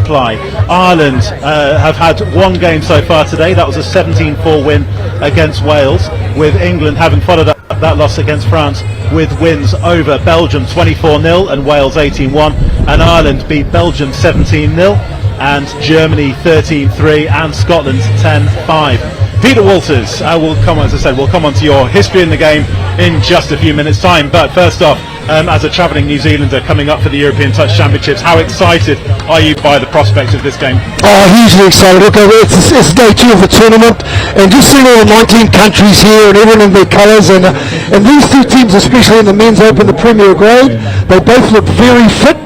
replay. Ireland have had one game so far today. That was a 17-4 win against Wales, with England having followed up that loss against France with wins over Belgium 24-0 and Wales 18-1, and Ireland beat Belgium 17-0 and Germany 13-3 and Scotland 10-5. Peter Walters will come, as I said, we'll come on to your history in the game in just a few minutes' time. But first off, as a travelling New Zealander coming up for the European Touch Championships, how excited are you by the prospect of this game? Oh, hugely excited. Look, it's day 2 of the tournament, and just seeing all the 19 countries here and everyone in their colours, and these two teams, especially in the men's open, the Premier grade, they both look very fit.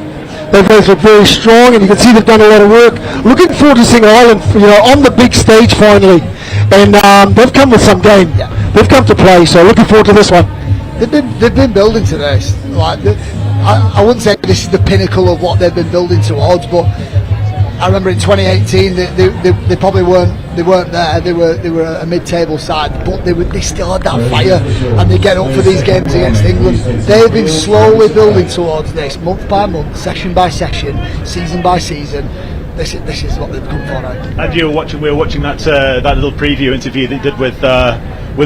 They both look very strong, and you can see they've done a lot of work. Looking forward to seeing Ireland, on the big stage finally. And they've come with some game. Yeah. They've come to play, so looking forward to this one. They've been building to this. Like, I wouldn't say this is the pinnacle of what they've been building towards, but I remember in 2018 they probably weren't there. They were a mid-table side, but they still had that fire, and they get up for these games against England. They've been slowly building towards this, month by month, session by session, season by season. This is what they've come for now. And we were watching that little preview interview that you did with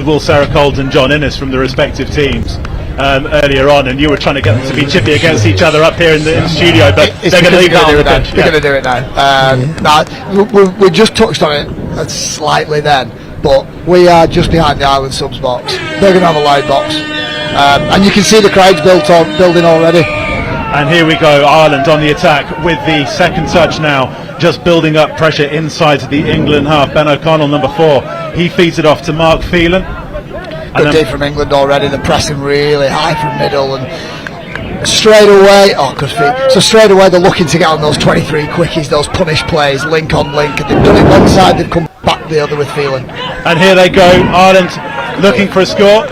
Will Saracold and John Innes from the respective teams earlier on, and you were trying to get them to be chippy against each other up here in the studio, but they're going to leave that on the bench. They're going to do it now. We just touched on it slightly then, but we are just behind the Ireland subs box. They're going to have a loud box, and you can see the crowds building already. And here we go, Ireland on the attack with the second touch now, just building up pressure inside the England half. Ben O'Connell, number 4, he feeds it off to Mark Phelan. Good day from England already. They're pressing really high from middle, and straight away, good feet. So straight away they're looking to get on those 23 quickies, those punish plays, link on link, and they've done it one side, they've come back the other with Phelan. And here they go, Ireland looking for a score.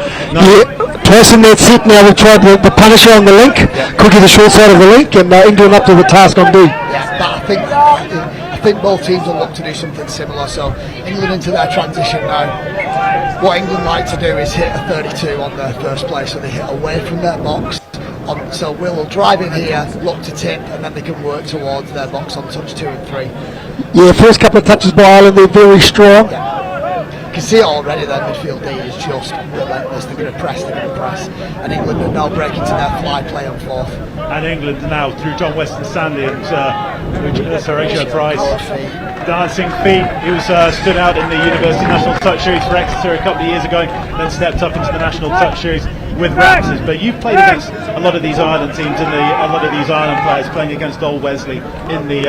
Person that's it now, we've tried the punisher on the link, quickie the short side of the link, and England up to the task on D. Yeah, but I think both teams will look to do something similar. So England into their transition now. What England like to do is hit a 32 on their first play, so they hit away from their box. So Will drive in here, look to tip, and then they can work towards their box on touch 2 and 3. Yeah, first couple of touches by Ireland, they're very strong. Yeah. You can see it already, their midfield D is just relentless. They're going to press, and England are now breaking to their fly play on 4th. And England now, through John Weston Stanley and Horatio Price, dancing feet. He was stood out in the University National Touch Series for Exeter a couple of years ago, then stepped up into the National Touch Series with Raptors. But you've played against a lot of these Ireland teams and a lot of these Ireland players, playing against Old Wesley in the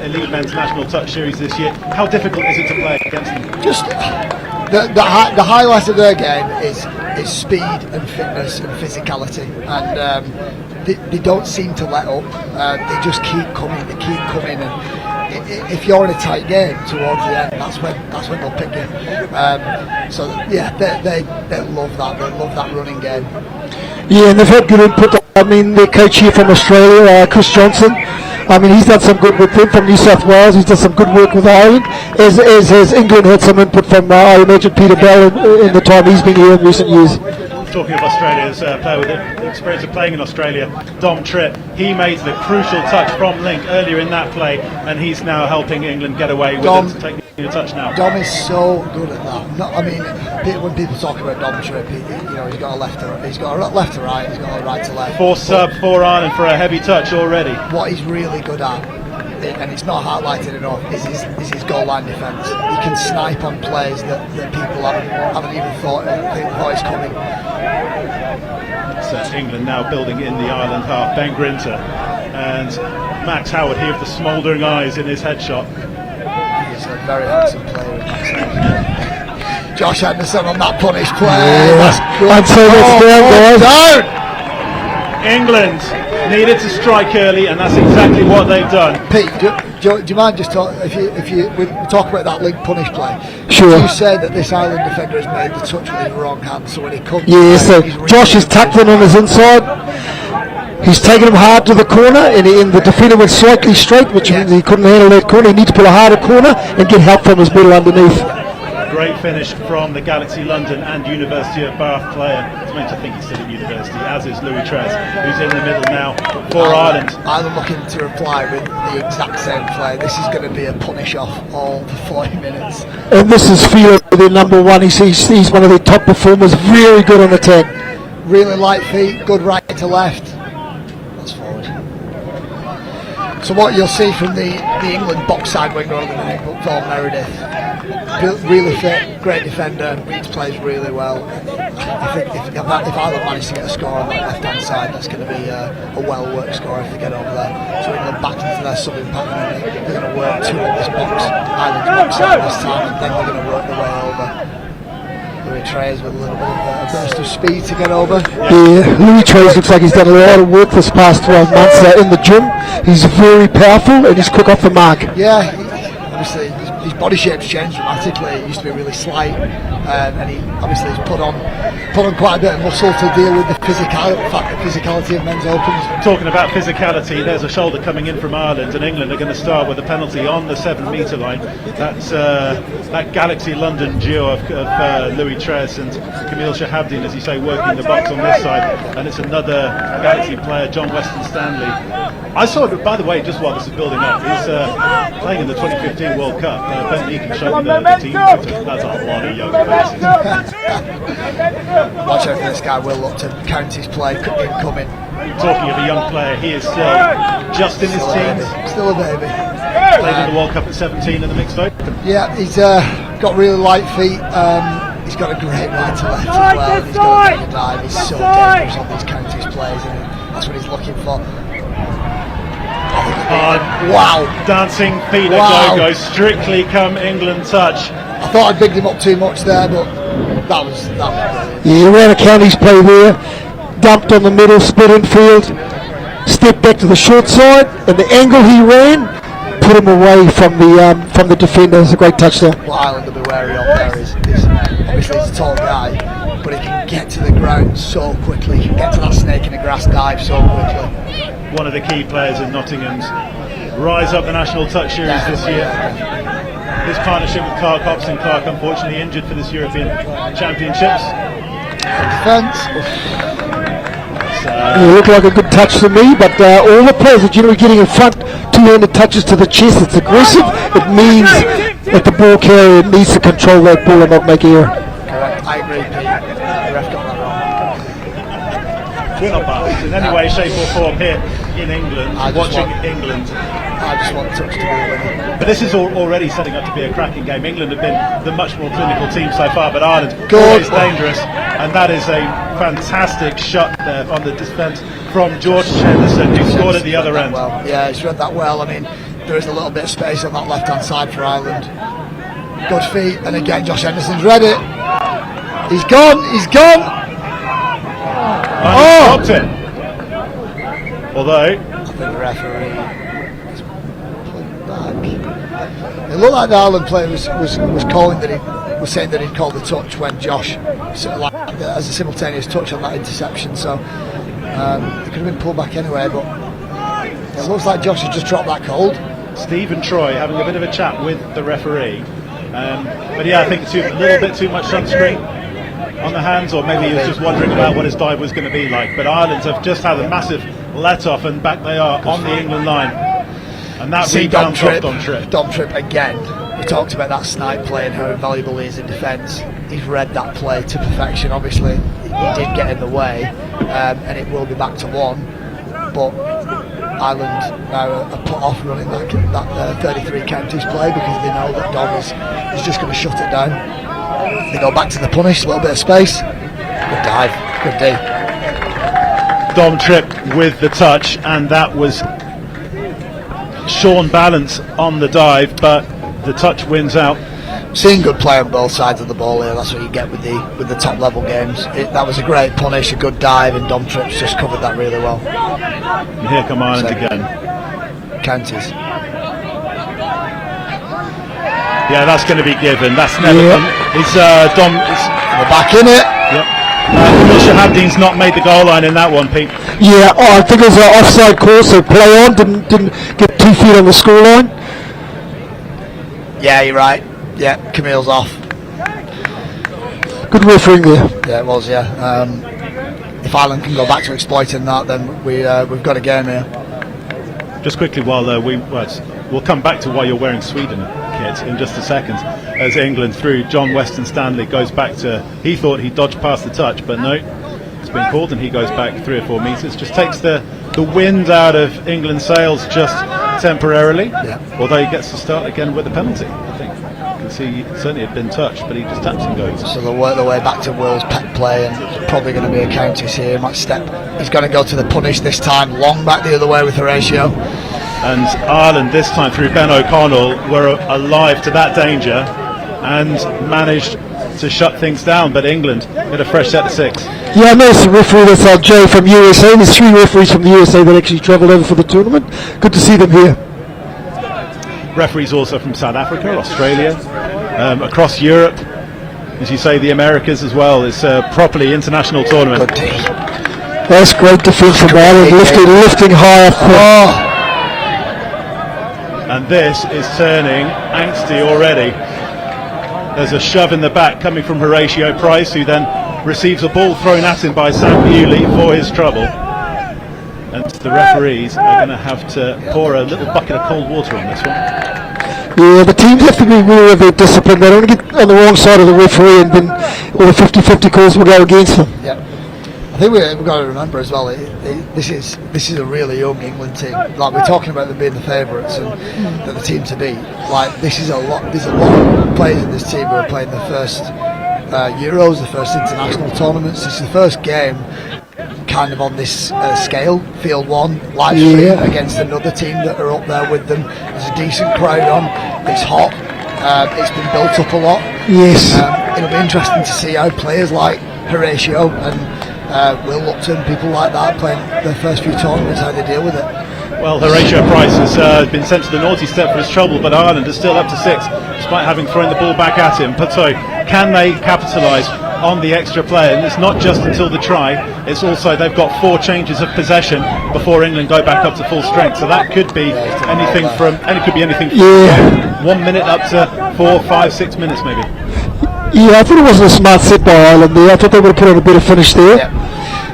Elite Men's National Touch Series this year. How difficult is it to play against them? Just the highlight of their game is speed and fitness and physicality, and they don't seem to let up. They just keep coming, and if you're in a tight game towards the end, that's when they'll pick you. So yeah, they love that. They love that running game. Yeah, and they've had good input. I mean, their coach here from Australia, Chris Johnson, I mean, he's done some good with them from New South Wales. He's done some good work with Ireland, as has England had some input from, I imagine, Peter Bell in the time he's been here in recent years. Talking of Australia's player with the experience of playing in Australia, Dom Tripp, he made the crucial touch from link earlier in that play, and he's now helping England get away with it, taking a touch now. Dom is so good at that. When people talk about Dom Tripp, he's got a left to right, he's got a right to left. 4 sub, 4 Ireland for a heavy touch already. What he's really good at, and it's not highlighted enough, is his goal line defence. He can snipe on plays that people haven't even thought is coming. So England now building in the Ireland half. Ben Grinter and Max Howard here with the smouldering eyes in his headshot. He's a very handsome player, Max Howard. Josh Anderson on that punish play. That's good. I'd say that's down. England needed to strike early, and that's exactly what they've done. Pete, do you mind just if we talk about that link punish play? Sure. You said that this Ireland defender has made the touch with his wrong hand, so when he comes, so Josh has tucked in on his inside. He's taken him hard to the corner, and the defender went slightly straight, which means he couldn't handle that corner. He needs to pull a harder corner and get help from his middle underneath. Great finish from the Galaxy London and University of Bath player. It's meant to think he's still at university, as is Louis Trez, who's in the middle now for Ireland. I'm looking to reply with the exact same play. This is going to be a punish off all for 40 minutes. And this is Field, the number one. He's one of the top performers, very good on attack. Really light feet, good right to left. That's forward. So what you'll see from the England box side winger on the minute, Paul Meredith. Really fit, great defender, reads plays really well. I think if Ireland manage to get a score on that left hand side, that's going to be a well worked score if they get over there. So England back into their subbing pattern, and they're going to work two on this box, Ireland's box side this time, and then they're going to work their way over. Louis Trez with a little bit of a burst of speed to get over. Yeah, Louis Trez looks like he's done a lot of work this past 12 months in the gym. He's very powerful and he's quick off the mark. Yeah, obviously his body shape's changed dramatically. It used to be really slight, and he obviously has put on quite a bit of muscle to deal with the physicality of men's opens. Talking about physicality, there's a shoulder coming in from Ireland, and England are going to start with a penalty on the 7-metre line. That's that Galaxy London duo of Louis Trez and Camille Shahabdin, as you say, working the box on this side, and it's another Galaxy player, John Weston Stanley. I saw it, by the way, just while this is building up, he's playing in the 2015 World Cup. Ben Deacon showed me the team photos. That's a lot of young faces. Watch out for this guy. Will look to count his play incoming. Talking of a young player, he is still just in his teens. Still a baby. Played in the World Cup at 17 in the mixed open. Yeah, he's got really light feet. He's got a great right to left as well. He's got a good dive. He's so dangerous on these counties plays, and that's what he's looking for. Wow. Dancing feet Wow. a go-go, strictly come England touch. I thought I'd bigged him up too much there, but that was brilliant. Yeah, ran a counties play there, dumped on the middle, split in field, stepped back to the short side, and the angle he ran put him away from the defender. It's a great touch there. What Ireland will be wary of there is obviously he's a tall guy, but he can get to the ground so quickly. He can get to that snake in the grass dive so quickly. One of the key players in Nottingham's Rise Up the National Touch Series this year. His partnership with Clark Hobson. Clark unfortunately injured for this European Championships. Defence. It looked like a good touch to me, but all the players are generally getting in front, two-handed touches to the chest. It's aggressive. It means that the ball carrier needs to control that ball and not make error. Correct. I agree, Pete. The ref got that wrong. We're not biased in any way, shape or form here in England, watching England. I just want touch to be a winner. But this is already setting up to be a cracking game. England have been the much more clinical team so far, but Ireland always dangerous, and that is a fantastic shot there on the defence from George Henderson, who scored at the other end. Well, yeah, he's read that well. I mean, there is a little bit of space on that left-hand side for Ireland. Good feet, and again, Josh Henderson's read it. He's gone. He's gone. And he stopped it. Although I think the referee is pulling back. It looked like the Ireland player was calling that he was saying that he'd called the touch when Josh sort of like as a simultaneous touch on that interception. So it could have been pulled back anyway, but it looks like Josh has just dropped that cold. Stephen Troy having a bit of a chat with the referee, but yeah, I think it's a little bit too much sunscreen on the hands, or maybe he was just wondering about what his dive was going to be like. But Ireland have just had a massive let-off, and back they are on the England line. And that rebound off Dom Tripp. Dom Tripp again. We talked about that snipe play and how invaluable he is in defence. He's read that play to perfection. Obviously, he did get in the way, and it will be back to one. But Ireland now are put off running that 33 counties play because they know that Dom is just going to shut it down. They go back to the punish, a little bit of space. Good dive, good D. Dom Tripp with the touch, and that was Sean Balance on the dive, but the touch wins out. Seeing good play on both sides of the ball here, that's what you get with the top level games. That was a great punish, a good dive, and Dom Tripp's just covered that really well. And here come Ireland again. Counties. Yeah, that's going to be given. That's never done. It's Dom. We're back in it. Yep. Camille Shahabdin's not made the goal line in that one, Pete. Yeah, I think it was an offside call, so play on, didn't get 2 feet on the scoreline. Yeah, you're right. Yeah, Camille's off. Good refereeing there. Yeah, it was. Yeah. If Ireland can go back to exploiting that, then we've got a game here. Just quickly, while we'll come back to why you're wearing Sweden kit in just a second, as England through John Weston Stanley goes back to, he thought he dodged past the touch, but no, it's been called and he goes back 3 or 4 metres. Just takes the wind out of England's sails just temporarily, although he gets to start again with the penalty, I think. You can see he certainly had been touched, but he just taps and goes. So they'll work their way back to Will's pet play, and it's probably going to be a counties here. Might step. He's going to go to the punish this time, long back the other way with Horatio. And Ireland this time through Ben O'Connell were alive to that danger and managed to shut things down, but England get a fresh set of 6. Yeah, I noticed the referee that's Jay from USA. There's 3 referees from the USA that actually travelled over for the tournament. Good to see them here. Referees also from South Africa, Australia, across Europe, as you say, the Americas as well. It's a properly international tournament. Good D. That's great defence from Ireland, lifting high up. And this is turning angsty already. There's a shove in the back coming from Horatio Price, who then receives a ball thrown at him by Sam Bewley for his trouble. And the referees are going to have to pour a little bucket of cold water on this one. Yeah, the teams have to be really very disciplined. They don't get on the wrong side of the referee and then all the 50-50 calls will go against them. Yeah. I think we've got to remember as well, this is a really young England team. Like, we're talking about them being the favourites and the team to beat. Like, there's a lot of players in this team who are playing their first Euros, the first international tournaments. It's the first game kind of on this scale, field 1, live stream against another team that are up there with them. There's a decent crowd on, it's hot, it's been built up a lot. Yes. It'll be interesting to see how players like Horatio and Will Lupton, people like that playing their first few tournaments, how they deal with it. Well, Horatio Price has been sent to the naughty step for his trouble, but Ireland is still up to 6 despite having thrown the ball back at him. But so, can they capitalise on the extra play? And it's not just until the try, it's also they've got 4 changes of possession before England go back up to full strength. So that could be anything from 1 minute up to 4, 5, 6 minutes maybe. Yeah, I thought it wasn't a smart set by Ireland there. I thought they would have put on a better finish there. Yeah.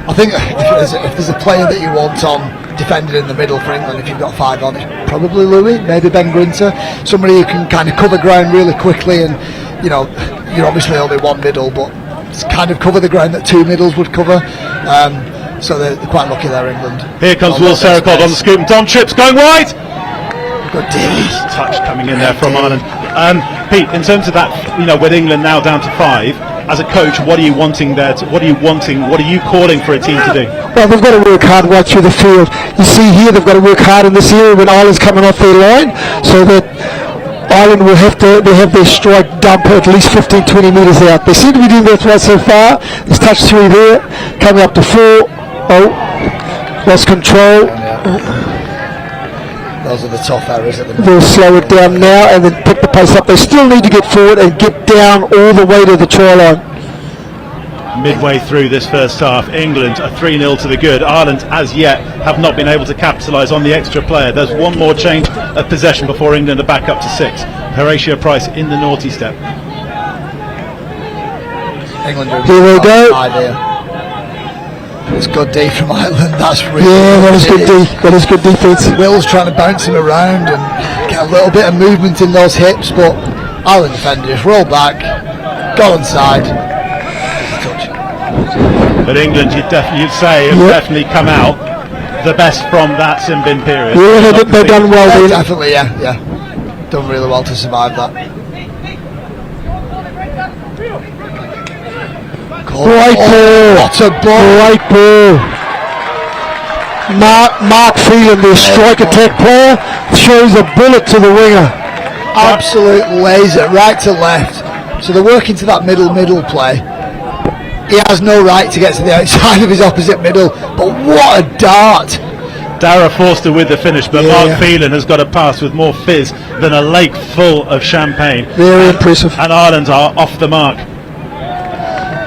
I think if there's a player that you want on defending in the middle for England, if you've got 5 on, it's probably Louis, maybe Ben Grinter, somebody who can kind of cover ground really quickly, and you're obviously only 1 middle, but it's kind of cover the ground that 2 middles would cover. So they're quite lucky there, England. Here comes Will Serracod on the scoop, and Dom Trips going wide. Good D. Touch coming in there from Ireland. Pete, in terms of that, with England now down to 5, as a coach, what are you wanting there? What are you calling for a team to do? Well, they've got to work hard right through the field. You see here, they've got to work hard in this area when Ireland's coming off their line, so that Ireland will have their strike dump at least 15-20 metres out. They seem to be doing that right so far. There's touch 3 there, coming up to 4. Oh, lost control. Those are the tough errors at the moment. They'll slow it down now and then pick the pace up. They still need to get forward and get down all the way to the try line. Midway through this first half, England are 3-0 to the good. Ireland, as yet, have not been able to capitalise on the extra player. There's 1 more change of possession before England are back up to 6. Horatio Price in the naughty step. England here they go. Idea. It's good D from Ireland. That's really that is good D. That is good defence. Will's trying to bounce him around and get a little bit of movement in those hips, but Ireland defenders roll back, go inside. Touch. But England, you'd say, have definitely come out the best from that sin bin period. Yeah, they've done well. Yeah, definitely, yeah. Done really well to survive that. Great ball. What a ball. Great ball. Mark Phelan, their strike attack player, throws a bullet to the winger. Absolute laser, right to left. So they're working to that middle play. He has no right to get to the outside of his opposite middle, but what a dart. Dara Forster with the finish, but Mark Phelan has got a pass with more fizz than a lake full of champagne. Very impressive. And Ireland are off the mark.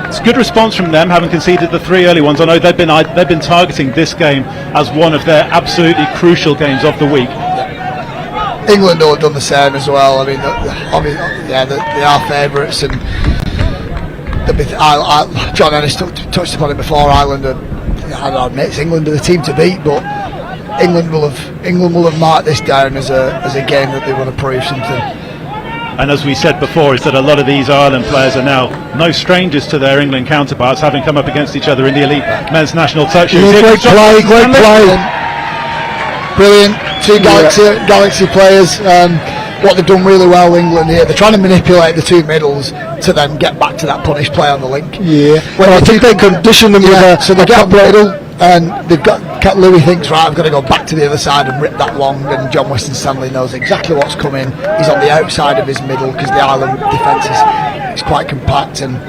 It's a good response from them, having conceded the 3 early ones. I know they've been targeting this game as one of their absolutely crucial games of the week. England have done the same as well. I mean, they are favourites, and John Ennis touched upon it before. Ireland, I admit, it's England are the team to beat, but England will have marked this down as a game that they want to prove something. And as we said before, is that a lot of these Ireland players are now no strangers to their England counterparts, having come up against each other in the elite men's national touch. Yeah, great play. Brilliant. Two Galaxy players. What they've done really well, England here, they're trying to manipulate the two middles to then get back to that punish play on the link. Yeah, well, I think they condition them so they get up the middle, and they've got Louis thinks, right, I've got to go back to the other side and rip that long, and John Weston Stanley knows exactly what's coming. He's on the outside of his middle because the Ireland defence is quite compact and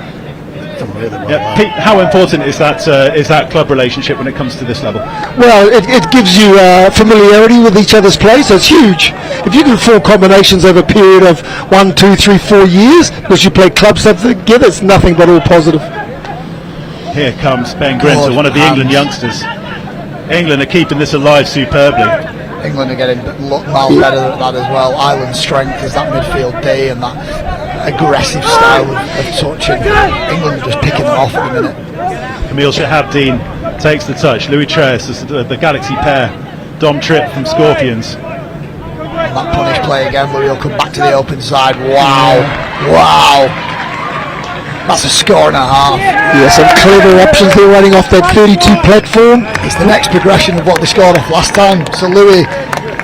done really well. Pete, how important is that club relationship when it comes to this level? Well, it gives you familiarity with each other's play, so it's huge. If you can form combinations over a period of 1, 2, 3, 4 years, because you play club stuff together, it's nothing but all positive. Here comes Ben Grinter, one of the England youngsters. England are keeping this alive superbly. England are getting miles better at that as well. Ireland's strength is that midfield D and that aggressive style of touch, and England are just picking them off at the minute. Camille Shahabdeen takes the touch. Louis Treyas, the Galaxy pair. Dom Tripp from Scorpions. And that punish play again, Louis will come back to the open side. Wow. That's a score and a half. Yeah, some clever options there running off that 32 platform. It's the next progression of what they scored off last time. So Louis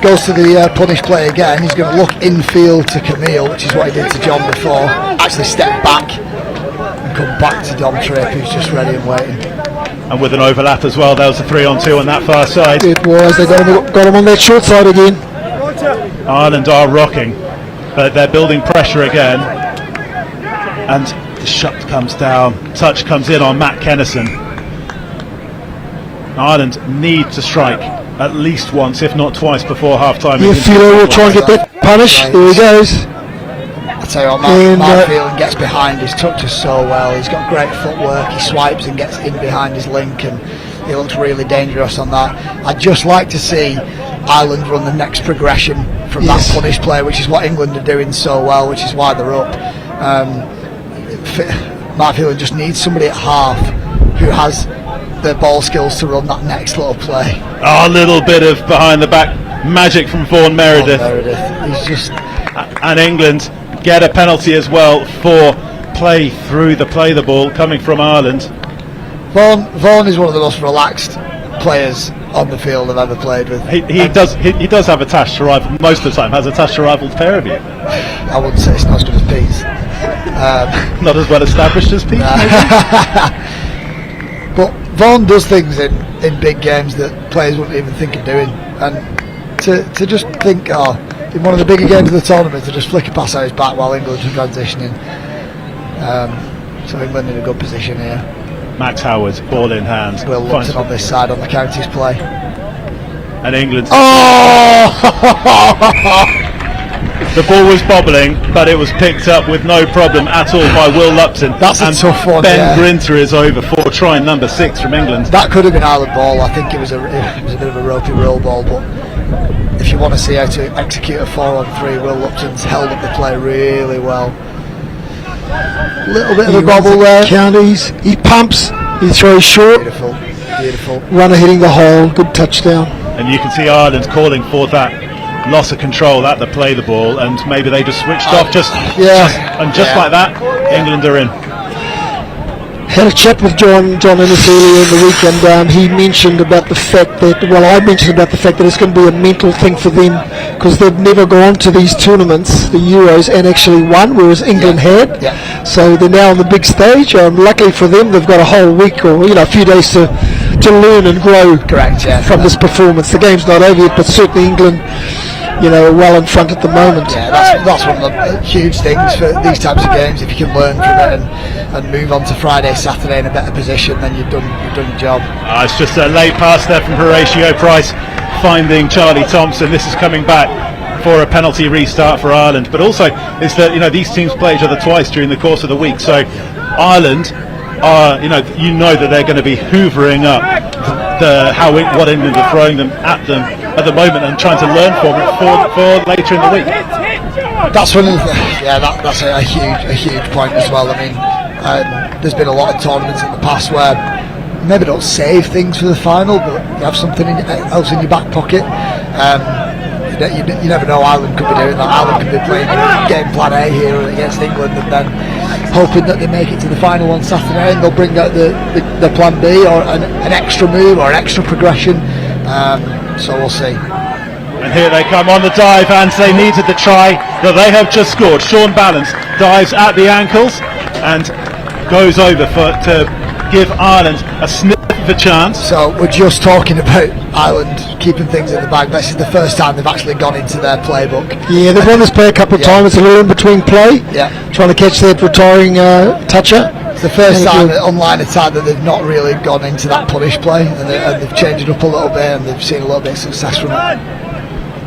goes to the punish play again. He's going to look infield to Camille, which is what he did to John before. Actually step back and come back to Dom Tripp, who's just ready and waiting. And with an overlap as well, there was a 3-on-2 on that far side. It was, they got him on that short side again. Ireland are rocking, but they're building pressure again. And the shot comes down, touch comes in on Matt Kennison. Ireland need to strike at least once, if not twice, before half-time. Yeah, Philo will try and get that punish. There he goes. I tell you what, Matt Phelan gets behind his touches so well. He's got great footwork. He swipes and gets in behind his link, and he looks really dangerous on that. I'd just like to see Ireland run the next progression from that punish play, which is what England are doing so well, which is why they're up. Matt Phelan just needs somebody at half who has the ball skills to run that next little play. A little bit of behind the back magic from Vaughan Meredith. He's just... And England get a penalty as well for play through the ball coming from Ireland. Vaughan is one of the most relaxed players on the field I've ever played with. He does have a touch to rival, most of the time has a touch to rival the pair of you. I wouldn't say it's not as good as Pete's. Not as well established as Pete. But Vaughan does things in big games that players wouldn't even think of doing, and to just think, in one of the bigger games of the tournament, to just flick a pass out his back while England are transitioning. So England in a good position here. Max Howard, ball in hand. Will Lupton on this side on the counties play. And England. The ball was bobbling, but it was picked up with no problem at all by Will Lupton. That's a tough one. Ben Grinter is over for try number 6 from England. That could have been Ireland ball. I think it was a bit of a ropey roll ball, but if you want to see how to execute a 4-on-3, Will Lupton's held up the play really well. Little bit of a bobble there. Counties. He pumps. He throws short. Beautiful. Runner hitting the hole. Good touchdown. And you can see Ireland calling for that loss of control at the play the ball, and maybe they just switched off just like that. England are in. Had a chat with John Ennis earlier in the week, and he mentioned about the fact that, I mentioned about the fact that it's going to be a mental thing for them, because they've never gone to these tournaments, the Euros, and actually won, whereas England had. So they're now on the big stage. Luckily for them, they've got a whole week or a few days to learn and grow from this performance. The game's not over yet, but certainly England, well in front at the moment. Yeah, that's one of the huge things for these types of games. If you can learn from it and move on to Friday, Saturday in a better position, then you've done your job. It's just a late pass there from Horatio Price, finding Charlie Thompson. This is coming back for a penalty restart for Ireland. But also, it's that these teams play each other twice during the course of the week. So Ireland are, that they're going to be hoovering up what England are throwing them at the moment and trying to learn from it for later in the week. That's one of the, that's a huge point as well. I mean, There's been a lot of tournaments in the past where maybe don't save things for the final, but you have something else in your back pocket. You never know. Ireland could be doing that. Ireland could be playing game plan A here against England, and then hoping that they make it to the final on Saturday, and they'll bring out the plan B or an extra move or an extra progression. So we'll see. And here they come on the dive, and they needed the try that they have just scored. Sean Balance dives at the ankles and goes over to give Ireland a sniff of a chance. So we're just talking about Ireland keeping things in the bag. This is the first time they've actually gone into their playbook. Yeah, they've run this play a couple of times. It's a little in between play. Yeah, trying to catch that retiring toucher. It's the first time online attack that they've not really gone into that punish play, and they've changed it up a little bit, and they've seen a little bit of success from it.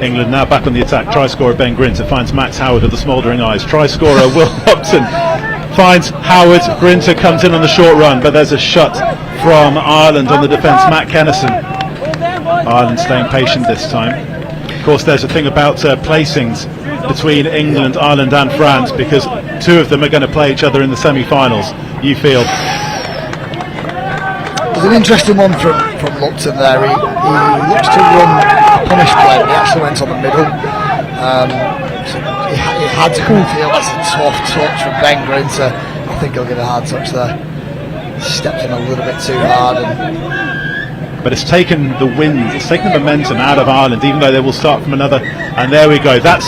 England now back on the attack. Try scorer Ben Grinter finds Max Howard with the smouldering eyes. Try scorer Will Hopton finds Howard. Grinter comes in on the short run, but there's a shot from Ireland on the defence. Matt Kennison. Ireland staying patient this time. Of course, there's a thing about placings between England, Ireland and France, because two of them are going to play each other in the semi-finals. You feel? There's an interesting one from Lupton there. He looks to run a punish play, but he actually went on the middle. So he had to come and feel that's a tough touch from Ben Grinter. I think he'll get a hard touch there. Stepped in a little bit too hard, but it's taken the wind, it's taken the momentum out of Ireland, even though they will start from another. And there we go. That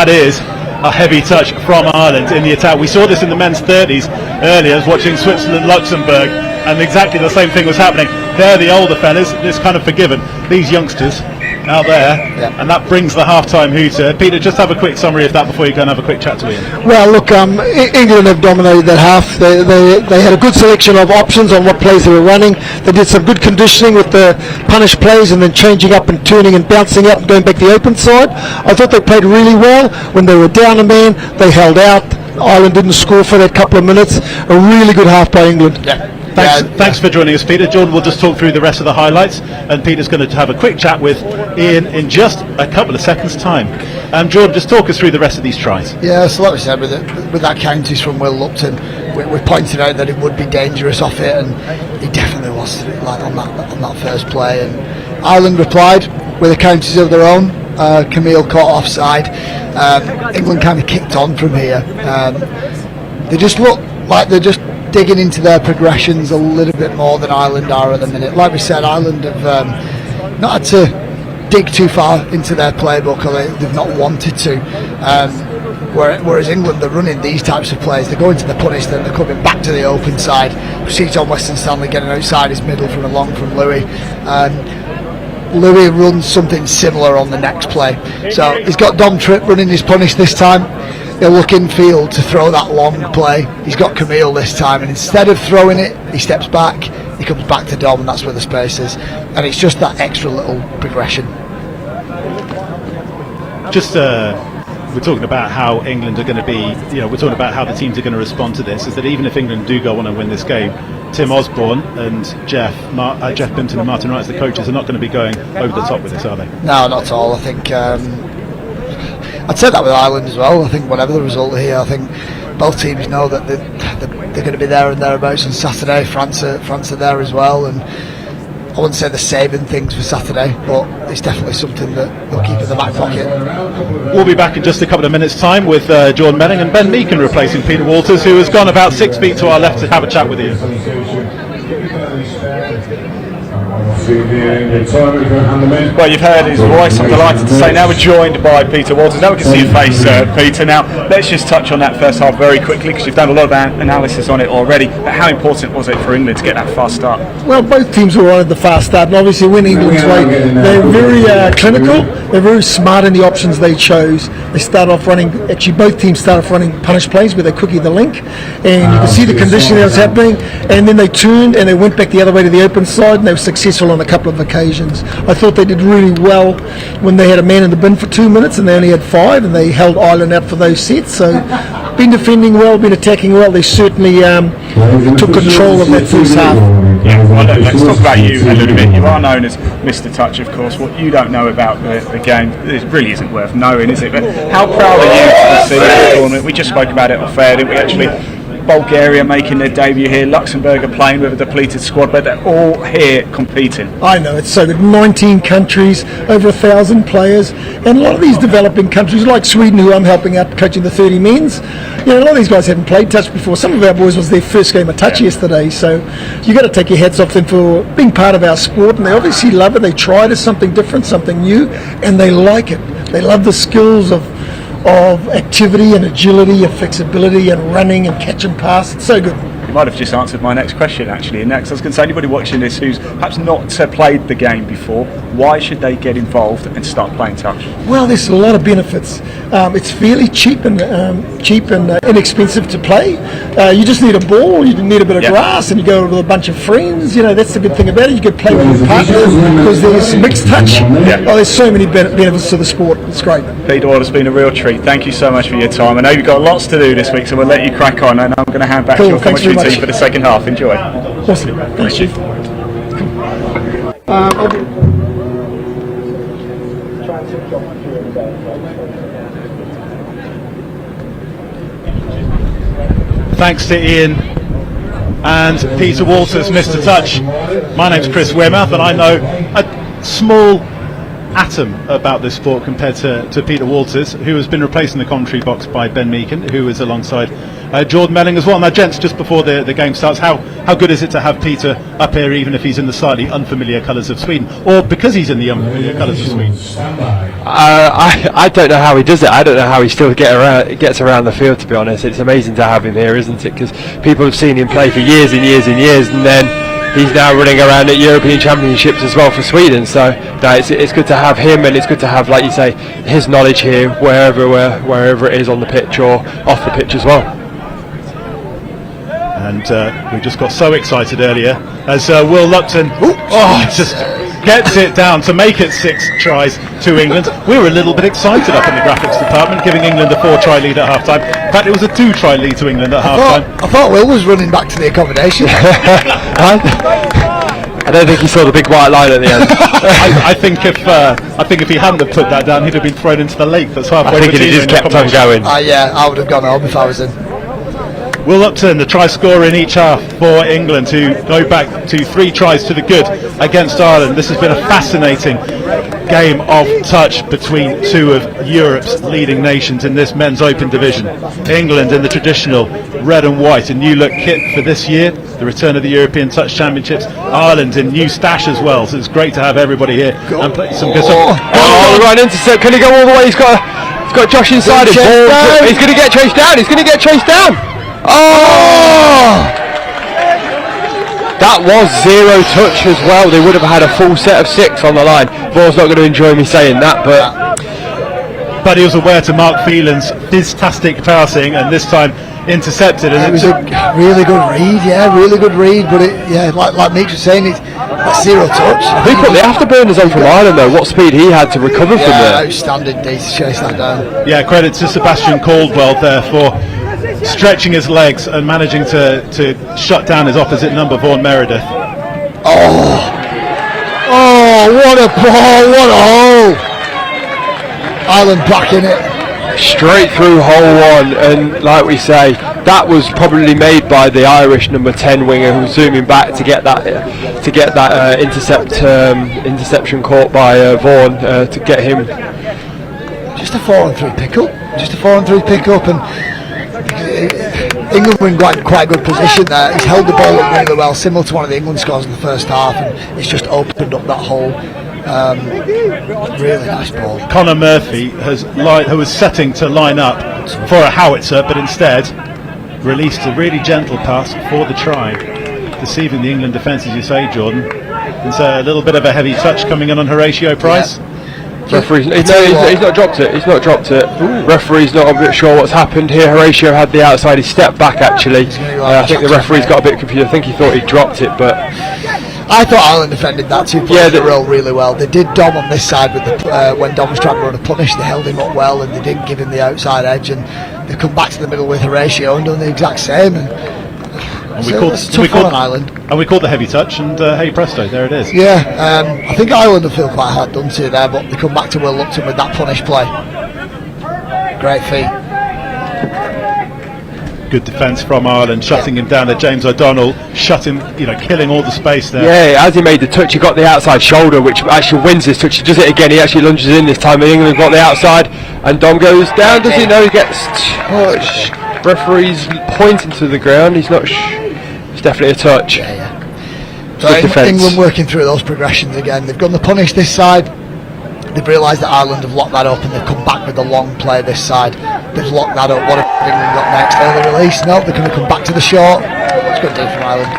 is a heavy touch from Ireland in the attack. We saw this in the men's 30s earlier. I was watching Switzerland-Luxembourg, and exactly the same thing was happening. They're the older fellas, it's kind of forgiven. These youngsters out there, and that brings the half-time hooter. Peter, just have a quick summary of that before you go and have a quick chat to Ian. Well, look, England have dominated that half. They had a good selection of options on what plays they were running. They did some good conditioning with the punish plays and then changing up and turning and bouncing up and going back the open side. I thought they played really well. When they were down a man, they held out. Ireland didn't score for that couple of minutes. A really good half by England. Thanks for joining us, Peter. Jordan will just talk through the rest of the highlights, and Peter's going to have a quick chat with Ian in just a couple of seconds' time. Jordan, just talk us through the rest of these tries. Yeah, so like we said, with that counties from Will Lupton, we pointed out that it would be dangerous off it, and he definitely was on that first play. And Ireland replied with the counties of their own. Camille caught offside. England kind of kicked on from here. They just look like they're just digging into their progressions a little bit more than Ireland are at the minute. Like we said, Ireland have not had to dig too far into their playbook, or they've not wanted to. Whereas England, they're running these types of plays. They go into the punish, then they're coming back to the open side. Proceeds on Western Stanley getting outside his middle from a long from Louis. Louis runs something similar on the next play. So he's got Dom Tripp running his punish this time. He'll look in field to throw that long play. He's got Camille this time, and instead of throwing it, he steps back, he comes back to Dom, and that's where the space is. And it's just that extra little progression. We're talking about how England are going to be, we're talking about how the teams are going to respond to this, is that even if England do go on and win this game, Tim Osborne and Jeff Bimpton and Martin Wright as the coaches are not going to be going over the top with this, are they? No, not at all. I think I'd say that with Ireland as well. I think whatever the result here, I think both teams know that they're going to be there and thereabouts on Saturday. France are there as well, and I wouldn't say they're saving things for Saturday, but it's definitely something that they'll keep in the back pocket. We'll be back in just a couple of minutes' time with Jordan Melling and Ben Meakin replacing Peter Walters, who has gone about 6 feet to our left to have a chat with you. Well, you've heard his voice. I'm delighted to say now we're joined by Peter Walters. Now we can see your face, Peter. Now let's just touch on that first half very quickly, because you've done a lot of analysis on it already. But how important was it for England to get that fast start? Well, both teams were on at the fast start, and obviously when England's way, they're very clinical. They're very smart in the options they chose. They start off running. Actually, both teams start off running punish plays where they cookie the link, and you can see the conditioning that was happening. And then they turned and they went back the other way to the open side, and they were successful on a couple of occasions. I thought they did really well when they had a man in the bin for 2 minutes and they only had 5, and they held Ireland out for those sets. So been defending well, been attacking well. They certainly took control of that first half. Yeah, well, let's talk about you a little bit. You are known as Mr. Touch, of course. What you don't know about the game, it really isn't worth knowing, is it? But how proud are you to see the tournament? We just spoke about it on fair, didn't we? Actually, Bulgaria making their debut here, Luxembourg are playing with a depleted squad, but they're all here competing. I know, it's so good. 19 countries, over 1,000 players, and a lot of these developing countries like Sweden, who I'm helping out coaching the 30 men's, you know, a lot of these guys haven't played touch before. Some of our boys was their first game of touch yesterday, so you got to take your hats off them for being part of our sport, and they obviously love it. They tried it, something different, something new, and they like it. They love the skills of activity and agility and flexibility and running and catch and pass. It's so good. You might have just answered my next question, actually. And next, I was going to say, anybody watching this who's perhaps not played the game before, why should they get involved and start playing touch? Well, there's a lot of benefits. It's fairly cheap and inexpensive to play. You just need a ball, you need a bit of grass, and you go with a bunch of friends. You know, that's the good thing about it. You can play with your partner because there's mixed touch. Oh, there's so many benefits to the sport. It's great. Peter Ward, it's been a real treat. Thank you so much for your time. I know you've got lots to do this week, so we'll let you crack on, and I'm going to hand back to your commentary team for the second half. Enjoy. Awesome. Thanks, Chief. Thanks to Ian and Peter Walters, Mr. Touch. My name's Chris Wearmouth, and I know a small atom about this sport compared to Peter Walters, who has been replaced in the commentary box by Ben Meakin, who is alongside Jordan Melling as well. Now, gents, just before the game starts, how good is it to have Peter up here, even if he's in the slightly unfamiliar colours of Sweden, or because he's in the unfamiliar colours of Sweden? I don't know how he does it. I don't know how he still gets around the field, to be honest. It's amazing to have him here, isn't it? Because people have seen him play for years and years and years, and then he's now running around at European Championships as well for Sweden. So no, it's good to have him, and it's good to have, like you say, his knowledge here wherever it is on the pitch or off the pitch as well. And we just got so excited earlier as Will Lupton just gets it down to make it 6 tries to England. We were a little bit excited up in the graphics department, giving England a 4-try lead at half time. In fact, it was a 2-try lead to England at half time. I thought Will was running back to the accommodation. I don't think he saw the big white line at the end. I think if he hadn't have put that down, he'd have been thrown into the lake that's halfway. I think he just kept on going. Yeah, I would have gone home if I was in. Will Upton, the try scorer in each half for England, who go back to 3 tries to the good against Ireland. This has been a fascinating game of touch between 2 of Europe's leading nations in this men's open division. England in the traditional red and white, a new look kit for this year, the return of the European Touch Championships. Ireland in new stash as well, so it's great to have everybody here and play some good stuff. Right intercept. Can he go all the way? He's got Josh inside him. He's going to get chased down. He's going to get chased down. Oh! That was 0 touch as well. They would have had a full set of 6 on the line. Vaughan's not going to enjoy me saying that, but he was aware to Mark Phelan's fantastic passing, and this time intercepted. And it was a really good read, really good read. But like Meeks was saying, it's 0 touch. Who put the afterburners on from Ireland though? What speed he had to recover from there? Outstanding D to chase that down. Yeah, credit to Sebastian Caldwell there for stretching his legs and managing to shut down his opposite number, Vaughan Meredith. Oh, what a ball, what a hole. Ireland back in it. Straight through hole 1, and like we say, that was probably made by the Irish number 10 winger who was zooming back to get that interception caught by Vaughan to get him. Just a 4-on-3 pick-up, and England were in quite good position there. He's held the ball up really well, similar to one of the England scores in the first half, and it's just opened up that hole. Really nice ball. Conor Murphy who was setting to line up for a howitzer, but instead released a really gentle pass for the try, deceiving the England defence, as you say, Jordan. It's a little bit of a heavy touch coming in on Horatio Price. Referee's he's not dropped it. Ooh. Referee's not a bit sure what's happened here. Horatio had the outside, he stepped back actually. I think the referee's got a bit confused. I think he thought he dropped it, but I thought Ireland defended that 2 points in a row really well. They did Dom on this side with the when Dom was trying to run a punish. They held him up well and they didn't give him the outside edge. And they come back to the middle with Horatio and done the exact same. And we called Ireland. And we called the heavy touch, and hey presto, there it is. Yeah, I think Ireland will feel quite hard done to there, but they come back to Will Lupton with that punish play. Great feat. Good defence from Ireland, shutting him down. James O'Donnell shut him, killing all the space there. Yeah, as he made the touch, he got the outside shoulder, which actually wins this touch. He does it again. He actually lunges in this time. England got the outside, and Dom goes down. Does he know he gets touched? Referee's pointing to the ground. He's not. It's definitely a touch. So England working through those progressions again. They've gone the punish this side. They've realised that Ireland have locked that up, and they've come back with the long play this side. They've locked that up. What have England got next? Early release? No, they're going to come back to the short. It's good day from Ireland.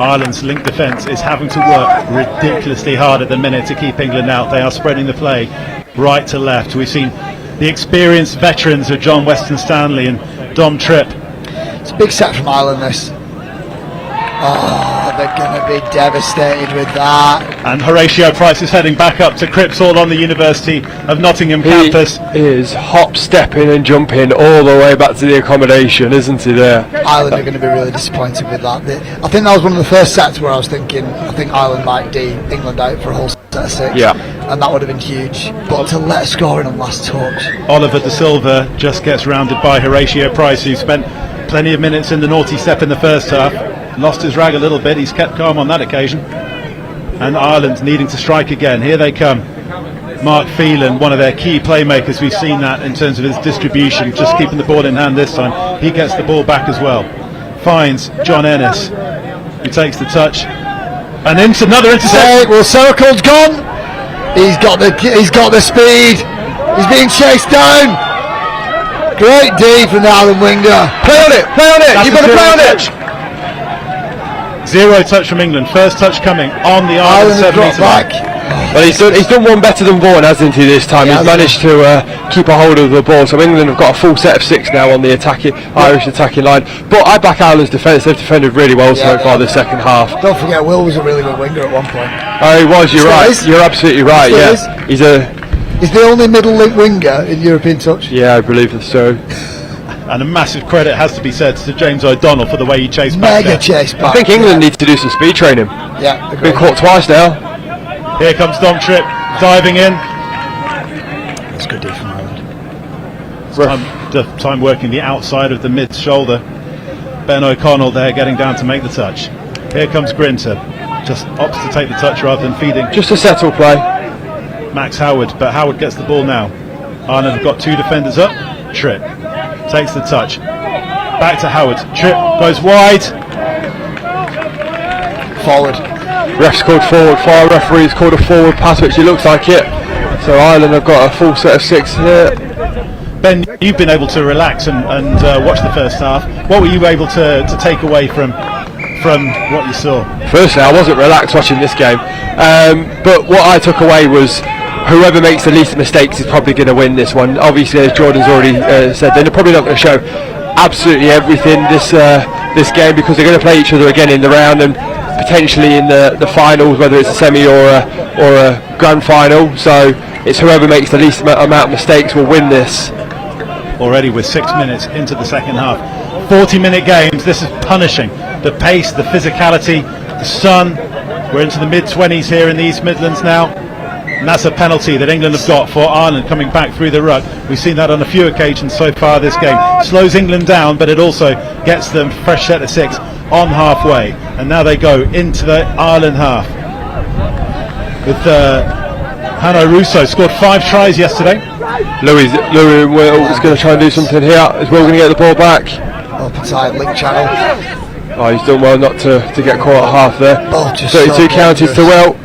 Ireland's link defence is having to work ridiculously hard at the minute to keep England out. They are spreading the play right to left. We've seen the experienced veterans of John Weston Stanley and Dom Tripp. It's a big set from Ireland, this. Oh, they're going to be devastated with that. And Horatio Price is heading back up to Cripps Hall on the University of Nottingham campus. He is hop, stepping and jumping all the way back to the accommodation, isn't he there? Ireland are going to be really disappointed with that. I think that was one of the first sets where I was thinking, I think Ireland might D England out for a whole set of 6. Yeah. And that would have been huge. But to let a score in on last touch. Oliver De Silva just gets rounded by Horatio Price, who spent plenty of minutes in the naughty step in the first half. Lost his rag a little bit. He's kept calm on that occasion. And Ireland needing to strike again. Here they come. Mark Phelan, one of their key playmakers. We've seen that in terms of his distribution, just keeping the ball in hand this time. He gets the ball back as well. Finds John Ennis, who takes the touch. And into another intercept. Well, Sorokol's gone. He's got the speed. He's being chased down. Great D from the Ireland winger. Play on it. You've got to play on it. Zero touch from England. First touch coming on the Ireland 7 metre back. Well, he's done one better than Vaughan, hasn't he, this time? He's managed to keep a hold of the ball. So England have got a full set of 6 now on the Irish attacking line. But I back Ireland's defence. They've defended really well so far this second half. Don't forget, Will was a really good winger at one point. Oh, he was. You're right. You're absolutely right. Yeah, he's the only middle link winger in European touch. Yeah, I believe so. And a massive credit has to be said to James O'Donnell for the way he chased back there. Chase back. I think England needs to do some speed training. Yeah, been caught twice now. Here comes Dom Tripp diving in. That's good D from Ireland. Time working the outside of the mid shoulder. Ben O'Connell there getting down to make the touch. Here comes Grinter. Just opts to take the touch rather than feeding. Just a settle play. Max Howard, but Howard gets the ball now. Ireland have got 2 defenders up. Tripp takes the touch. Back to Howard. Tripp goes wide. Forward. Ref's called forward. Fire referee's called a forward pass, which it looks like it. So Ireland have got a full set of 6 here. Ben, you've been able to relax and watch the first half. What were you able to take away from what you saw? Firstly, I wasn't relaxed watching this game, but what I took away was whoever makes the least mistakes is probably going to win this one. Obviously, as Jordan's already said, they're probably not going to show absolutely everything this game, because they're going to play each other again in the round and potentially in the finals, whether it's a semi or a grand final. So it's whoever makes the least amount of mistakes will win this. Already with 6 minutes into the second half. 40-minute games. This is punishing. The pace, the physicality, the sun. We're into the mid-20s here in the East Midlands now. And that's a penalty that England have got for Ireland coming back through the ruck. We've seen that on a few occasions so far this game. Slows England down, but it also gets them fresh set of 6 on halfway. And now they go into the Ireland half. With Hanno Russo scored 5 tries yesterday. Louis Will is going to try and do something here. Is Will going to get the ball back? Up inside link channel. Oh, he's done well not to get caught at half there. 32 counties to Will.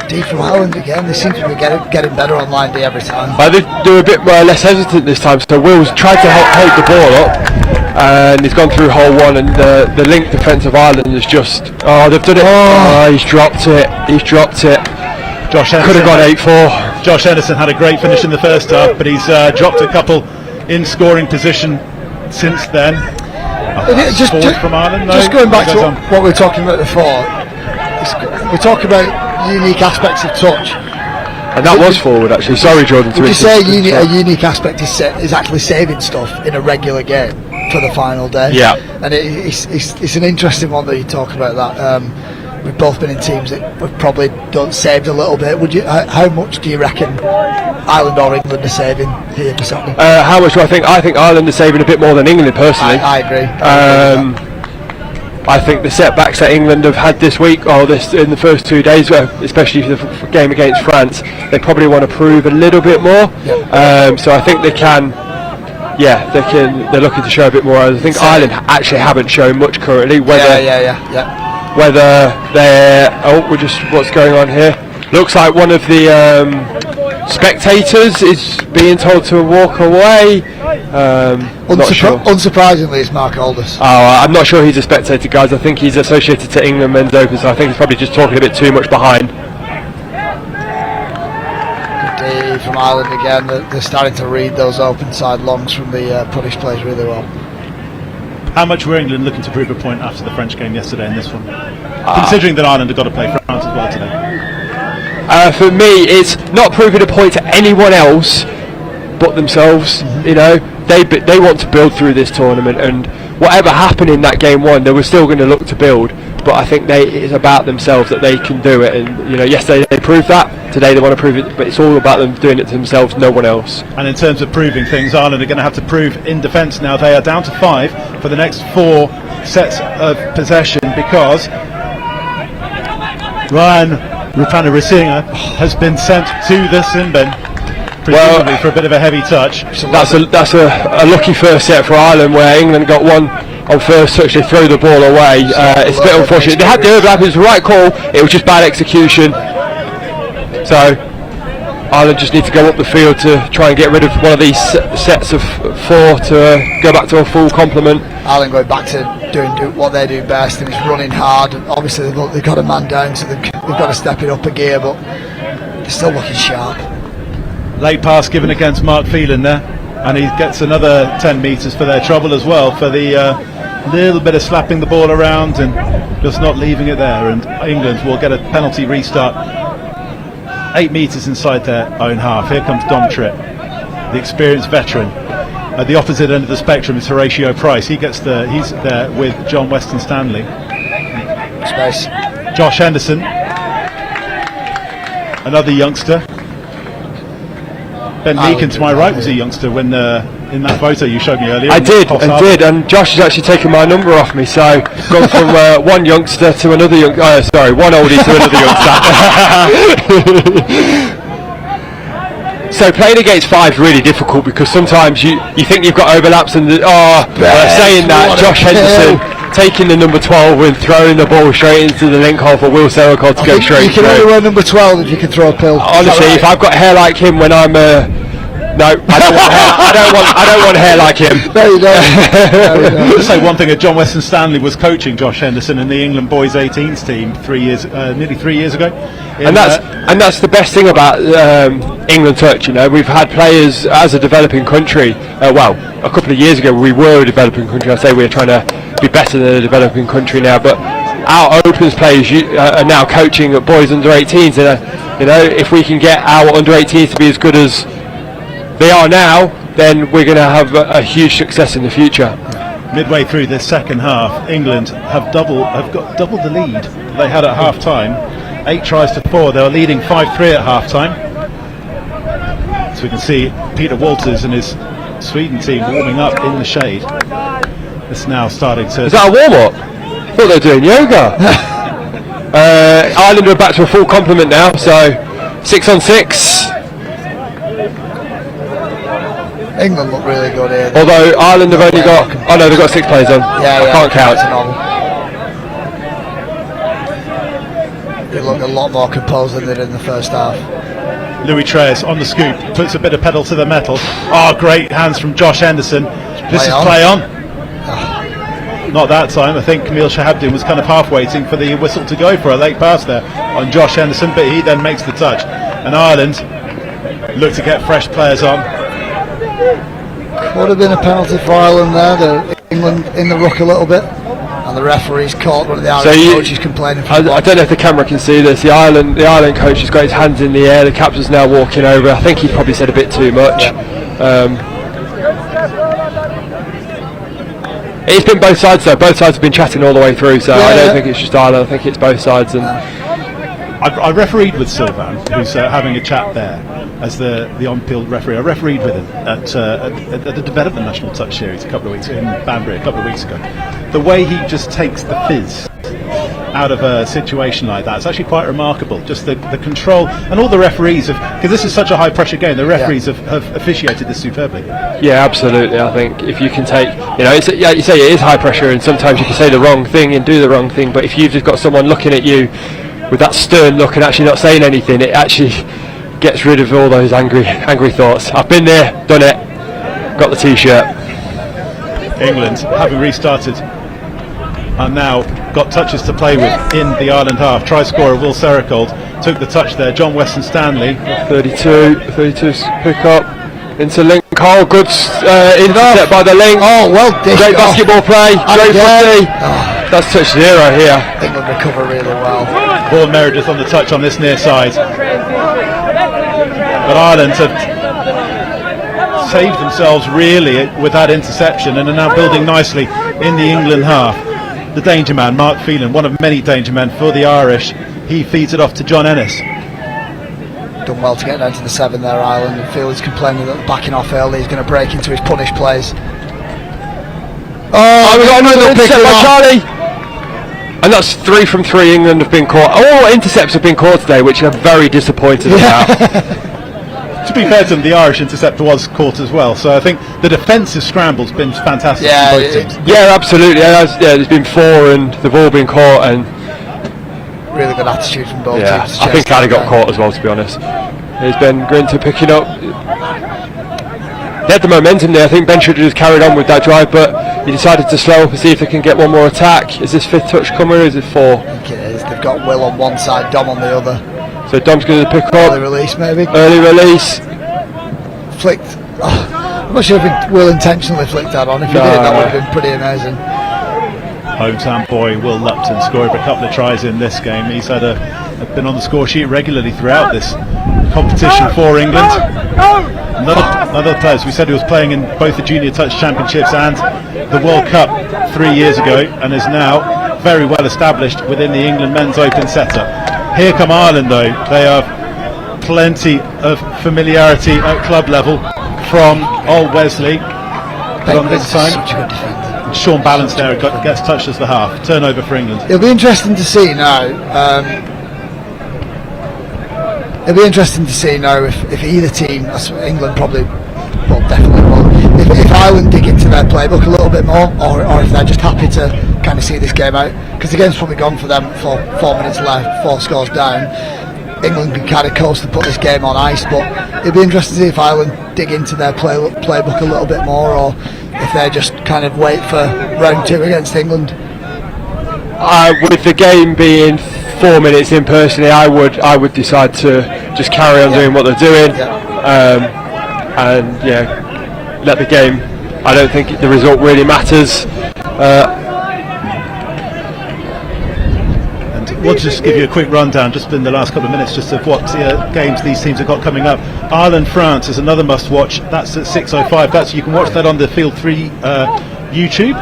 D from Ireland again. They seem to be getting better on line D every time. They do a bit less hesitant this time. So Will's tried to hold the ball up, and he's gone through hole 1, and the link defence of Ireland is just. Oh, they've done it. Oh, he's dropped it. Josh could have gone 8-4. Josh Ederson had a great finish in the first half, but he's dropped a couple in scoring position since then. Forward from Ireland, just going back to on. what we were talking about before, we're talking about unique aspects of touch. And that was forward, actually. Sorry, Jordan. Would you say a unique aspect is actually saving stuff in a regular game for the final day? Yeah. And it's an interesting one that you talk about that. We've both been in teams that have probably done saved a little bit. Would you? How much do you reckon Ireland or England are saving here for something? How much do I think? I think Ireland are saving a bit more than England, personally. I agree. I think the setbacks that England have had this week, or in the first 2 days, especially for the game against France, they probably want to prove a little bit more. Yeah. So I think they can. Yeah, they're looking to show a bit more. I think Ireland actually haven't shown much currently. Whether they're what's going on here? Looks like one of the spectators is being told to walk away. Not sure. Unsurprisingly, it's Mark Aldous. I'm not sure he's a spectator, guys. I think he's associated to England Men's Open, so I think he's probably just talking a bit too much behind. Good day from Ireland again. They're starting to read those open side longs from the Punish players really well. How much were England looking to prove a point after the French game yesterday in this one? Considering that Ireland have got to play France as well today. For me, it's not proving a point to anyone else but themselves. You know, they want to build through this tournament, and whatever happened in that game one, they were still going to look to build. But I think it's about themselves that they can do it. And yesterday they proved that. Today they want to prove it, but it's all about them doing it to themselves, no one else. And in terms of proving things, Ireland are going to have to prove in defence now. They are down to 5 for the next 4 sets of possession because Ryan Rupana-Risinga has been sent to the sin bin, presumably for a bit of a heavy touch. That's a lucky first set for Ireland, where England got one on first touch. They throw the ball away. It's a bit unfortunate. They had the overlap. It was the right call. It was just bad execution. So Ireland just need to go up the field to try and get rid of one of these sets of 4 to go back to a full complement. Ireland going back to doing what they do best, and it's running hard. And obviously they've got a man down, so they've got to step it up a gear, but they're still looking sharp. Late pass given against Mark Phelan there, and he gets another 10 metres for their trouble as well, for the little bit of slapping the ball around and just not leaving it there. And England will get a penalty restart 8 metres inside their own half. Here comes Dom Tripp, the experienced veteran. At the opposite end of the spectrum is Horatio Price. He's there with John Weston Stanley. Space. Josh Henderson, another youngster. Ben Meakin to my right was a youngster when in that photo you showed me earlier. I did, and Josh has actually taken my number off me, so gone from one youngster to another one oldie to another youngster. So playing against 5 is really difficult because sometimes you think you've got overlaps and saying that, Josh Henderson taking the number 12 and throwing the ball straight into the link hole for Will Serracott to go straight through. You can only wear number 12 if you can throw a pill. Honestly, if I've got hair like him when I'm no, I don't want hair like him. No, you don't. I'll just say one thing: John Weston Stanley was coaching Josh Henderson in the England boys 18s team nearly 3 years ago. And that's the best thing about England touch. We've had players as a developing country. A couple of years ago we were a developing country. I say we're trying to be better than a developing country now, but our Opens players are now coaching at boys under 18s. If we can get our under 18s to be as good as they are now, then we're going to have a huge success in the future. Midway through this second half, England have got double the lead they had at half time. 8 tries to 4. They were leading 5-3 at half time. So we can see Peter Walters and his Sweden team warming up in the shade. It's now starting to... Is that a warm-up? I thought they were doing yoga. Ireland are back to a full complement now, so 6 on 6. England look really good here. Although Ireland have only got... Oh no, they've got 6 players on. I can't count. They look a lot more composed than they did in the first half. Louis Treyas on the scoop, puts a bit of pedal to the metal. Great hands from Josh Henderson. This is play on. Not that time. I think Camille Shahabdin was kind of half waiting for the whistle to go for a late pass there on Josh Henderson, but he then makes the touch. And Ireland look to get fresh players on. Would have been a penalty for Ireland there. England in the ruck a little bit, and the referee's caught one of the Irish coaches complaining. I don't know if the camera can see this. The Ireland coach has got his hands in the air. The captain's now walking over. I think he probably said a bit too much. It's been both sides though. Both sides have been chatting all the way through, so I don't think it's just Ireland. I think it's both sides. And I refereed with Sylvain, who's having a chat there as the on-field referee. I refereed with him at the Development National Touch Series a couple of weeks in Banbury a couple of weeks ago. The way he just takes the fizz out of a situation like that, it's actually quite remarkable. Just the control, and all the referees have, because this is such a high pressure game, the referees have officiated this superbly. Yeah, absolutely. I think if you can take, it's, you say it is high pressure, and sometimes you can say the wrong thing and do the wrong thing, but if you've just got someone looking at you with that stern look and actually not saying anything, it actually gets rid of all those angry thoughts. I've been there, done it, got the t-shirt. England, having restarted, are now got touches to play with in the Ireland half. Try scorer Will Sericold took the touch there. John Weston Stanley, 32's pick up into Link Cole. Good intercept by the Link. Oh, well dished. Great basketball play. Great footy. That's touch 0 here. England recover really well. Vaughan Meredith on the touch on this near side. But Ireland have saved themselves really with that interception and are now building nicely in the England half. The danger man, Mark Phelan, one of many danger men for the Irish. He feeds it off to John Ennis. Done well to get down to the 7 there, Ireland. And Fields complaining that backing off early, he's going to break into his punish plays. Oh, we got another intercept by Charlie. And that's 3 from 3 England have been caught. All intercepts have been caught today, which I'm very disappointed about. To be fair to them, the Irish interceptor was caught as well, so I think the defensive scramble's been fantastic from both teams. Yeah, absolutely. There's been 4 and they've all been caught, and really good attitude from both teams. I think Ali got caught as well, to be honest. There's Ben Grinter picking up. They had the momentum there. I think Ben should have just carried on with that drive, but he decided to slow up and see if they can get one more attack. Is this 5th touch coming, or is it 4? I think it is. They've got Will on one side, Dom on the other. So Dom's going to pick up. Early release, maybe. Early release. Flicked. I'm not sure if Will intentionally flicked that on. If he did, that would have been pretty amazing. Hometown boy Will Lupton scored a couple of tries in this game. He's been on the score sheet regularly throughout this competition for England. Another player, as we said, he was playing in both the Junior Touch Championships and the World Cup 3 years ago, and is now very well established within the England men's open setup. Here come Ireland though. They have plenty of familiarity at club level from Old Wesley. But on this time, such a good defender. Sean Balance there gets touched as the half. Turnover for England. It'll be interesting to see now. It'll be interesting to see now if either team, England probably, well definitely will, if Ireland dig into their playbook a little bit more, or if they're just happy to kind of see this game out, because the game's probably gone for them. 4 minutes left, 4 scores down. England can kind of coast and put this game on ice, but it'll be interesting to see if Ireland dig into their playbook a little bit more, or if they just kind of wait for round 2 against England. With the game being 4 minutes in, personally, I would decide to just carry on doing what they're doing, and let the game. I don't think the result really matters. We'll just give you a quick rundown just in the last couple of minutes just of what games these teams have got coming up. Ireland-France is another must-watch. That's at 6:05. You can watch that on the Field 3 YouTube,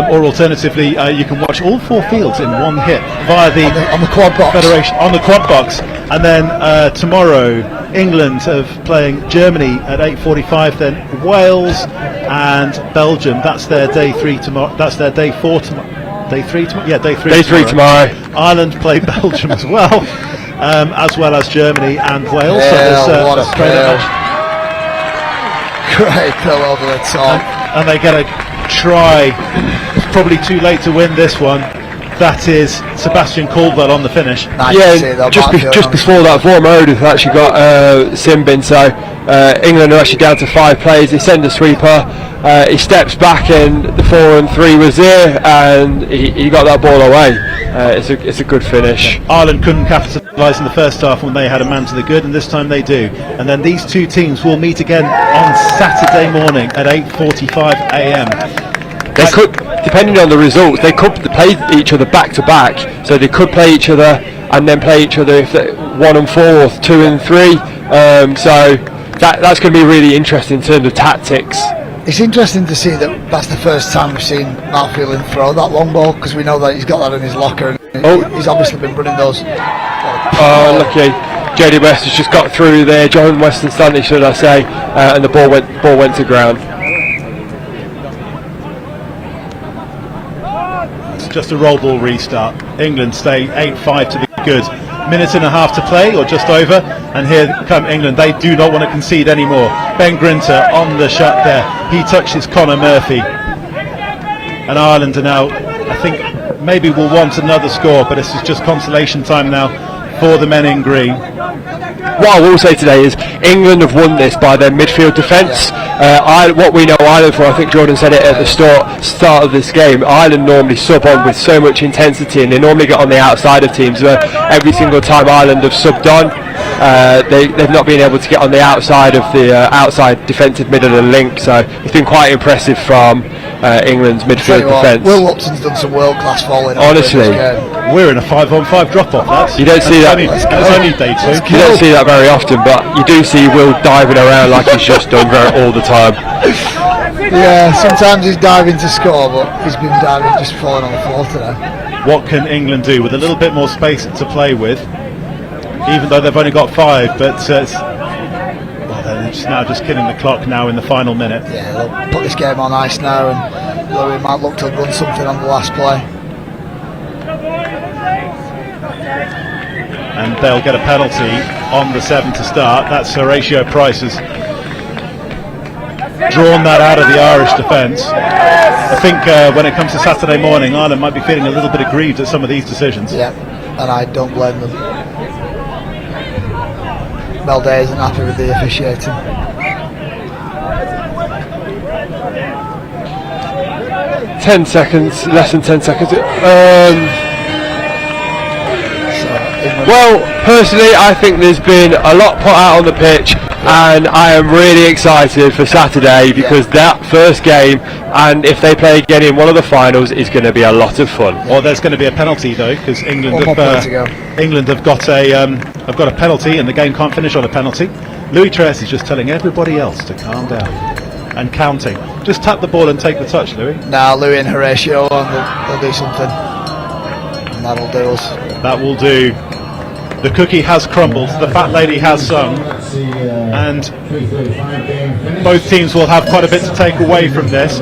or alternatively you can watch all 4 fields in one hit via on the quad box. Federation on the quad box. And then tomorrow England are playing Germany at 8:45. Then Wales and Belgium. That's their day 3 tomorrow. That's their day 4 tomorrow. Day 3 tomorrow? Yeah, day 3 tomorrow. Ireland play Belgium as well as Germany and Wales. Yeah, so what a match. Great pull over the top. And they get a try. It's probably too late to win this one. That is Sebastian Caldwell on the finish. Just before that, Vaughan Meredith actually got sin bin, so England are actually down to 5 players. They send a sweeper, he steps back, and the 4 and 3 was there, and he got that ball away. It's a good finish. Ireland couldn't capitalise in the first half when they had a man to the good, and this time they do. And then these 2 teams will meet again on Saturday morning at 8:45 a.m. They could, depending on the results, they could play each other back to back. So they could play each other and then play each other if they're 1 and 4 or 2 and 3. So that's going to be really interesting in terms of tactics. It's interesting to see that that's the first time we've seen Mark Phelan throw that long ball, because we know that he's got that in his locker, and he's obviously been running those. Oh, lucky. Jody West has just got through there, John Weston Stanley should I say, and the ball went to ground. It's just a roll ball restart. England stay 8-5 to be good. Minute and a half to play, or just over, and here come England. They do not want to concede anymore. Ben Grinter on the shut there. He touches Conor Murphy. And Ireland are now, I think, maybe will want another score, but this is just consolation time now for the men in green. What I will say today is England have won this by their midfield defence. What we know Ireland for, I think Jordan said it at the start of this game, Ireland normally sub on with so much intensity, and they normally get on the outside of teams. Every single time Ireland have subbed on, they've not been able to get on the outside of the outside defensive middle of the link. So it's been quite impressive from England's midfield defence. Will Upton's done some world class falling. Honestly, we're in a 5-on-5 drop off, lads. You don't see that. It's only day 2. You don't see that very often, but you do see Will diving around like he's just done all the time. Yeah, sometimes he's diving to score, but he's been diving just falling on the floor today. What can England do with a little bit more space to play with, even though they've only got 5? But they're just killing the clock now in the final minute. Yeah, they'll put this game on ice now, and Louis might look to run something on the last play. And they'll get a penalty on the 7 to start. That's Horatio Price has drawn that out of the Irish defence. I think when it comes to Saturday morning, Ireland might be feeling a little bit aggrieved at some of these decisions. Yeah, and I don't blame them. Mel Day isn't happy with the officiating. Less than 10 seconds. Well, personally, I think there's been a lot put out on the pitch, and I am really excited for Saturday because that first game, and if they play again in one of the finals, is going to be a lot of fun. Or there's going to be a penalty though, because England have got a penalty, and the game can't finish on a penalty. Louis Tress is just telling everybody else to calm down and counting. Just tap the ball and take the touch, Louis. Now Louis and Horatio, they'll do something, and that'll do us. That will do. The cookie has crumbled, the fat lady has sung, and both teams will have quite a bit to take away from this.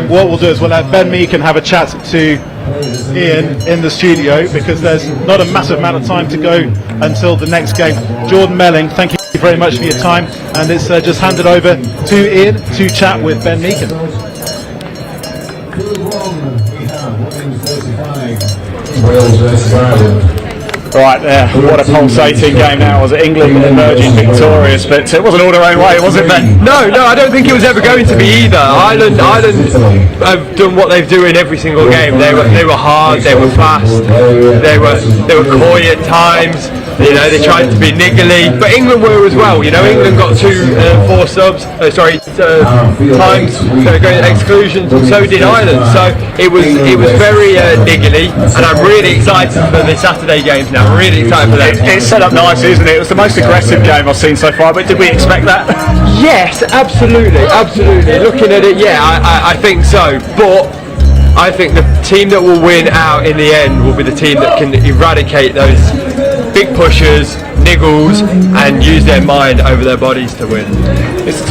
What we'll do is we'll let Ben Meakin have a chat to Ian in the studio, because there's not a massive amount of time to go until the next game. Jordan Melling, thank you very much for your time, and it's just handed over to Ian to chat with Ben Meakin. Wales versus Ireland. Right there, what a pulsating game now. Was England emerging victorious, but it wasn't all their own way, was it, Ben? No, I don't think it was ever going to be either. Ireland have done what they've done in every single game. They were hard, they were fast, they were coy at times. You know, they tried to be niggly, but England were as well. You know, England got 4 subs, times going exclusions, and so did Ireland. So it was very niggly, and I'm really excited for the Saturday games now. I'm really excited for that. It's set up nicely, isn't it? It was the most aggressive game I've seen so far, but did we expect that? Yes, absolutely. Looking at it, yeah, I think so. But I think the team that will win out in the end will be the team that can eradicate those big pushers, niggles, and use their mind over their bodies to win. It's